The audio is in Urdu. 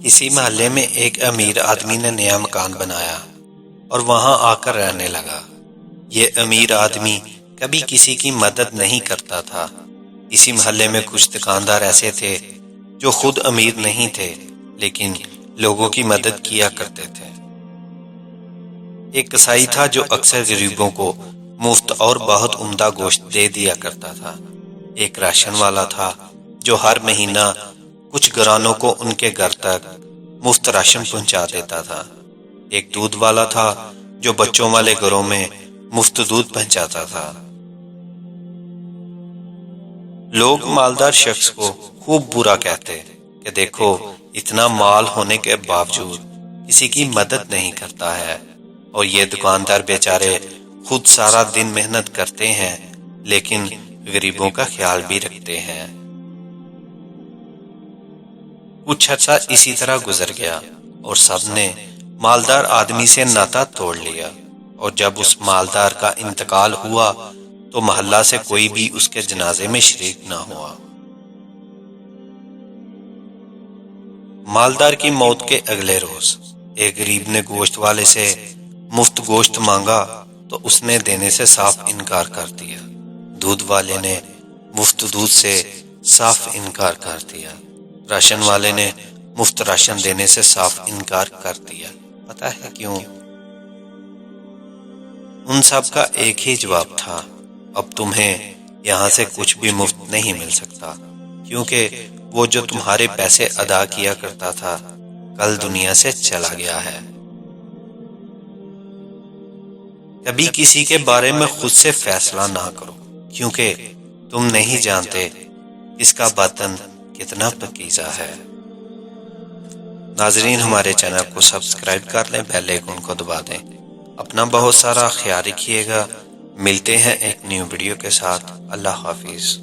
کسی محلے میں ایک امیر آدمی نے نیا مکان بنایا اور وہاں آ کر رہنے لگا۔ یہ امیر آدمی کبھی کسی کی مدد نہیں کرتا تھا۔ اسی محلے میں کچھ دکاندار ایسے تھے جو خود امیر نہیں تھے لیکن لوگوں کی مدد کیا کرتے تھے۔ ایک کسائی تھا جو اکثر غریبوں کو مفت اور بہت عمدہ گوشت دے دیا کرتا تھا۔ ایک راشن والا تھا جو ہر مہینہ کچھ گرانوں کو ان کے گھر تک مفت راشن پہنچا دیتا تھا۔ ایک دودھ والا تھا جو بچوں والے گھروں میں مفت دودھ پہنچاتا تھا۔ لوگ مالدار شخص کو خوب برا کہتے کہ دیکھو اتنا مال ہونے کے باوجود کسی کی مدد نہیں کرتا ہے، اور یہ دکاندار بیچارے خود سارا دن محنت کرتے ہیں لیکن غریبوں کا خیال بھی رکھتے ہیں۔ کچھ عرصہ اسی طرح گزر گیا اور سب نے مالدار آدمی سے ناطا توڑ لیا، اور جب اس مالدار کا انتقال ہوا تو محلہ سے کوئی بھی اس کے جنازے میں شریک نہ ہوا۔ مالدار کی موت کے اگلے روز ایک غریب نے گوشت والے سے مفت گوشت مانگا تو اس نے دینے سے صاف انکار کر دیا۔ دودھ والے نے مفت دودھ سے صاف انکار کر دیا۔ راشن والے نے مفت راشن دینے سے صاف انکار کر دیا۔ پتہ ہے کیوں؟ ان سب کا ایک ہی جواب تھا، اب تمہیں یہاں سے کچھ بھی مفت نہیں مل سکتا، کیونکہ وہ جو تمہارے پیسے ادا کیا کرتا تھا کل دنیا سے چلا گیا ہے۔ کبھی کسی کے بارے میں خود سے فیصلہ نہ کرو، کیونکہ تم نہیں جانتے اس کا باطن کتنا پاکیزہ ہے۔ ناظرین، ہمارے چینل کو سبسکرائب کر لیں، بیل آئیکن کو دبا دیں۔ اپنا بہت سارا خیال رکھیے گا۔ ملتے ہیں ایک نیو ویڈیو کے ساتھ۔ اللہ حافظ۔